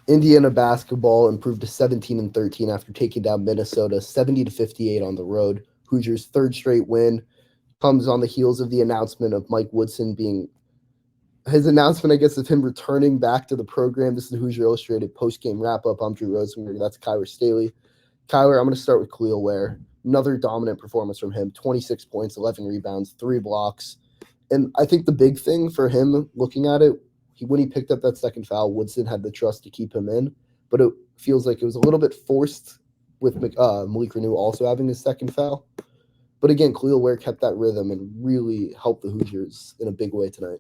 Indiana basketball improved to 17-13 after taking down Minnesota 70-58 on the road. Hoosiers' third straight win comes on the heels of the announcement of Mike Woodson being his announcement, I guess, of him returning back to the program. This is the Hoosier Illustrated Postgame Wrap-Up. I'm Drew Rosenberg. That's Kyler Staley. Kyler, I'm going to start with Khalil Ware. Another dominant performance from him. 26 points, 11 rebounds, 3 blocks. And I think the big thing for him, looking at it, when he picked up that second foul, Woodson had the trust to keep him in. But it feels like it was a little bit forced with Malik Renew also having his second foul. But again, Khalil Ware kept that rhythm and really helped the Hoosiers in a big way tonight.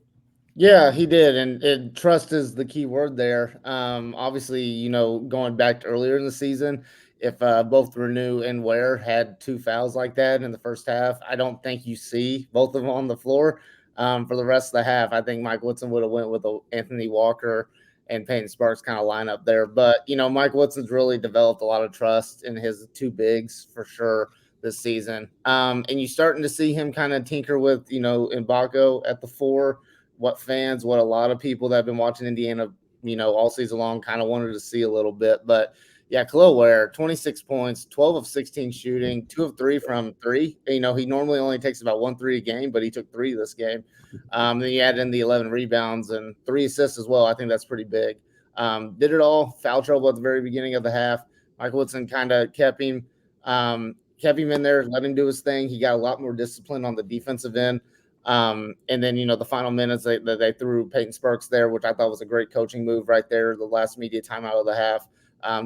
Yeah, he did, and trust is the key word there. Obviously, going back to earlier in the season, if both Renew and Ware had 2 fouls like that in the first half, I don't think you see both of them on the floor for the rest of the half. I think Mike Woodson would have went with Anthony Walker and Peyton Sparks kind of lineup there. But Mike Woodson's really developed a lot of trust in his two bigs for sure this season, and you're starting to see him kind of tinker with Mbako at the 4. What a lot of people that have been watching Indiana, all season long kind of wanted to see a little bit. But yeah, Khalil Ware, 26 points, 12 of 16 shooting, 2 of 3 from 3. He normally only takes about 1 3 a game, but he took 3 this game. Then you add in the 11 rebounds and 3 assists as well. I think that's pretty big. Did it all, foul trouble at the very beginning of the half. Michael Woodson kind of kept him in there, let him do his thing. He got a lot more discipline on the defensive end. And then, the final minutes they threw Peyton Sparks there, which I thought was a great coaching move right there, the last media timeout of the half,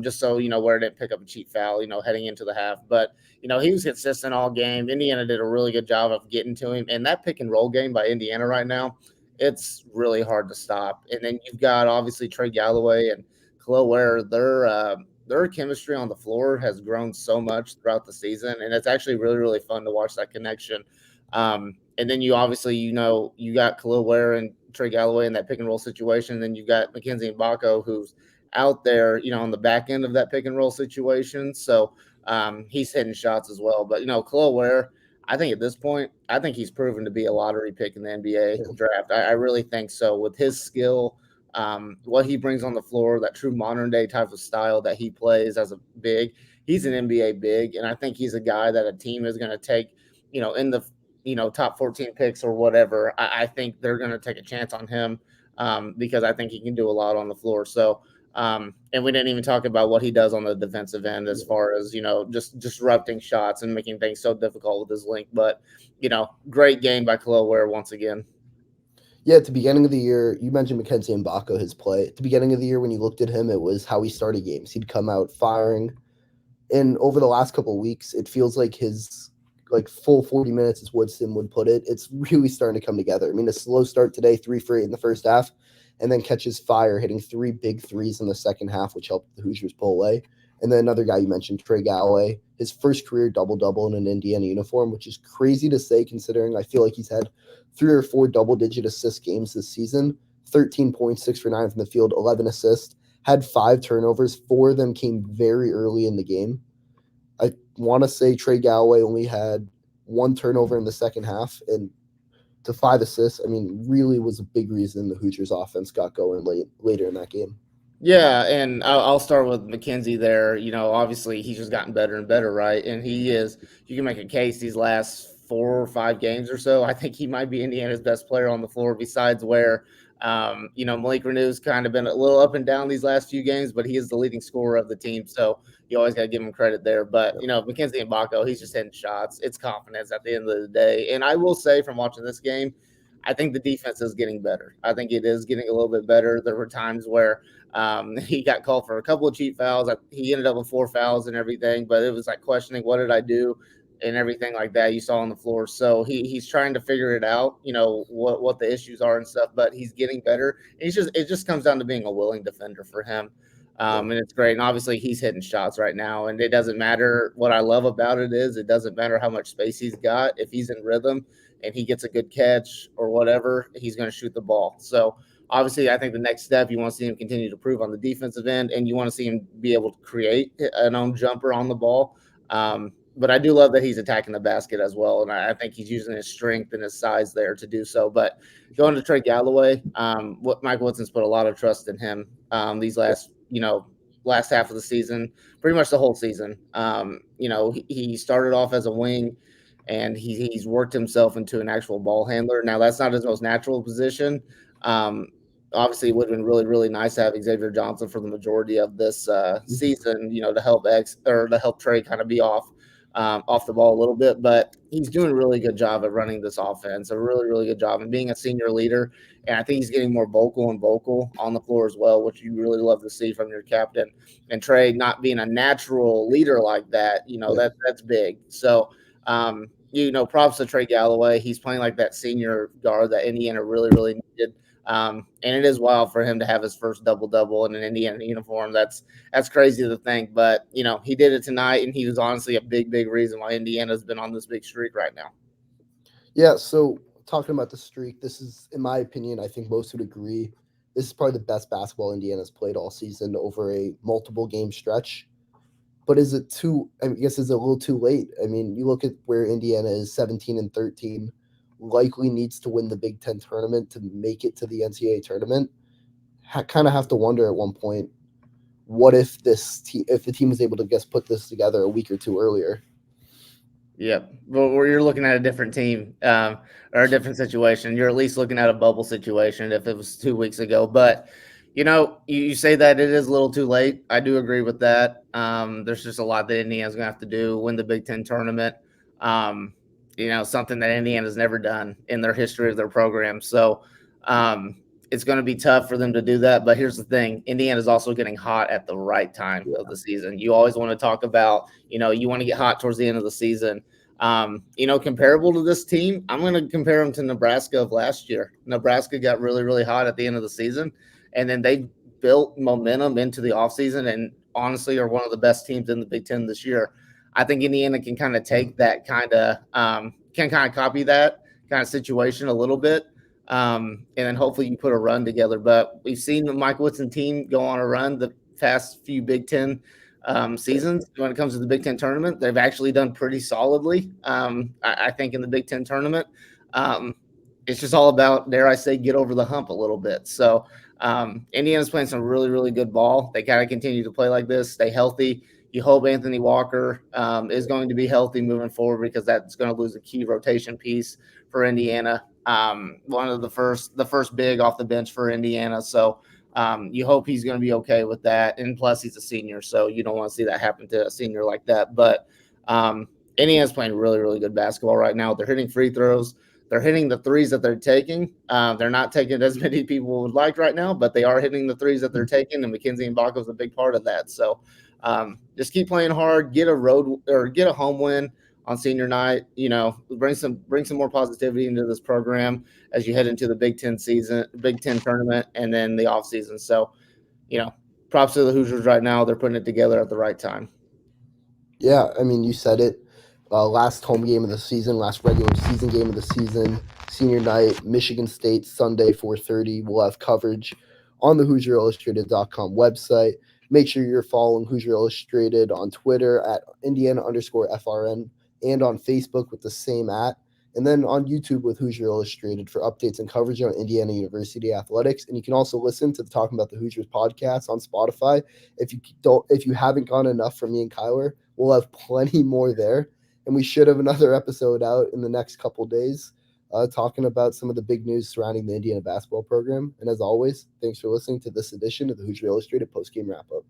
just so, Ware didn't pick up a cheap foul, heading into the half. But, he was consistent all game. Indiana did a really good job of getting to him. And that pick and roll game by Indiana right now, it's really hard to stop. And then you've got, obviously, Trey Galloway and Khalil Ware. Their chemistry on the floor has grown so much throughout the season, and it's actually really, really fun to watch that connection. And then you obviously, you got Khalil Ware and Trey Galloway in that pick and roll situation. And then you've got Mackenzie Mbako, who's out there, on the back end of that pick and roll situation. So he's hitting shots as well. But, Khalil Ware, I think at this point, I think he's proven to be a lottery pick in the NBA draft. I really think so. With his skill, what he brings on the floor, that true modern day type of style that he plays as a big, he's an NBA big. And I think he's a guy that a team is going to take, in the top 14 picks or whatever. I think they're going to take a chance on him because I think he can do a lot on the floor. So, and we didn't even talk about what he does on the defensive end as far as, just disrupting shots and making things so difficult with his length. But, great game by Khalil Ware once again. Yeah, at the beginning of the year, you mentioned Mackenzie Mbako, his play. At the beginning of the year, when you looked at him, it was how he started games. He'd come out firing. And over the last couple of weeks, it feels like his full 40 minutes, as Woodson would put it, it's really starting to come together. I mean, a slow start today, 3 for 8 in the first half, and then catches fire, hitting 3 big threes in the second half, which helped the Hoosiers pull away. And then another guy you mentioned, Trey Galloway, his first career double-double in an Indiana uniform, which is crazy to say considering I feel like he's had 3 or 4 double-digit assist games this season, 13 points, 6 for 9 from the field, 11 assists, had 5 turnovers. 4 of them came very early in the game. I want to say Trey Galloway only had 1 turnover in the second half and to 5 assists. I mean, really was a big reason the Hoosiers offense got going later in that game. Yeah, and I'll start with McKenzie there. Obviously he's just gotten better and better, right? And you can make a case these last 4 or 5 games or so. I think he might be Indiana's best player on the floor besides Ware. Malik Renew's kind of been a little up and down these last few games, but he is the leading scorer of the team. So you always got to give him credit there. But, Mackenzie Mbako, he's just hitting shots. It's confidence at the end of the day. And I will say from watching this game, I think the defense is getting better. I think it is getting a little bit better. There were times where he got called for a couple of cheap fouls. He ended up with 4 fouls and everything, but it was like questioning, what did I do? And everything like that you saw on the floor. So he's trying to figure it out, what the issues are and stuff, but he's getting better. And it just comes down to being a willing defender for him. And it's great. And obviously he's hitting shots right now, and it doesn't matter. What I love about it is it doesn't matter how much space he's got. If he's in rhythm and he gets a good catch or whatever, he's going to shoot the ball. So obviously I think the next step, you want to see him continue to prove on the defensive end, and you want to see him be able to create an own jumper on the ball. But I do love that he's attacking the basket as well, and I think he's using his strength and his size there to do so. But going to Trey Galloway, Mike Woodson's put a lot of trust in him these last last half of the season, pretty much the whole season. He started off as a wing, and he's worked himself into an actual ball handler. Now that's not his most natural position. Um, Obviously, it would have been really, really nice to have Xavier Johnson for the majority of this season, to help to help Trey kind of be off the ball a little bit. But he's doing a really good job at running this offense, a really, really good job, and being a senior leader. And I think he's getting more vocal and vocal on the floor as well, which you really love to see from your captain. And Trey not being a natural leader like that, Yeah. that's big. So, props to Trey Galloway. He's playing like that senior guard that Indiana really, really needed. And it is wild for him to have his first double double in an Indiana uniform. That's crazy to think, but he did it tonight, and he was honestly a big, big reason why Indiana's been on this big streak right now. Yeah, so talking about the streak, this is, in my opinion, I think most would agree, this is probably the best basketball Indiana's played all season over a multiple game stretch. But is it I guess is it a little too late? I mean, you look at where Indiana is 17-13, likely needs to win the Big Ten tournament to make it to the NCAA tournament. Kind of have to wonder at one point, what if if the team was able to put this together a week or two earlier? Yep. Well, you're looking at a different team or a different situation. You're at least looking at a bubble situation if it was 2 weeks ago. But, you say that it is a little too late. I do agree with that. There's just a lot that Indiana's going to have to do, win the Big Ten tournament. Something that Indiana's never done in their history of their program. So it's going to be tough for them to do that. But here's the thing: Indiana's also getting hot at the right time of the season. You always want to talk about, you want to get hot towards the end of the season. Comparable to this team, I'm going to compare them to Nebraska of last year. Nebraska got really, really hot at the end of the season, and then they built momentum into the offseason and honestly are one of the best teams in the Big Ten this year. I think Indiana can kind of take that can kind of copy that kind of situation a little bit. And then hopefully you put a run together. But we've seen the Mike Woodson team go on a run the past few Big Ten seasons. When it comes to the Big Ten tournament, they've actually done pretty solidly. I think in the Big Ten tournament, it's just all about, dare I say, get over the hump a little bit. So Indiana's playing some really, really good ball. They got to continue to play like this, stay healthy. You hope Anthony Walker is going to be healthy moving forward, because that's going to lose a key rotation piece for Indiana. One of the first big off the bench for Indiana. So you hope he's going to be okay with that. And plus, he's a senior, so you don't want to see that happen to a senior like that. But Indiana's playing really, really good basketball right now. They're hitting free throws. They're hitting the threes that they're taking. They're not taking as many people would like right now, but they are hitting the threes that they're taking, and McKenzie and Baco is a big part of that. So just keep playing hard, get a home win on senior night. Bring some more positivity into this program as you head into the Big Ten tournament, and then the off season. So, props to the Hoosiers right now. They're putting it together at the right time. Yeah, I mean, you said it. Last home game of the season, last regular season game of the season, senior night, Michigan State, Sunday, 4:30. We'll have coverage on the HoosierIllustrated.com website. Make sure you're following Hoosier Illustrated on Twitter at Indiana_FRN and on Facebook with the same @ and then on YouTube with Hoosier Illustrated for updates and coverage on Indiana University athletics. And you can also listen to the Talking About the Hoosiers podcast on Spotify. If you haven't gone enough from me and Kyler, we'll have plenty more there. And we should have another episode out in the next couple days talking about some of the big news surrounding the Indiana basketball program. And as always, thanks for listening to this edition of the Hoosier Illustrated Postgame Wrap-Up.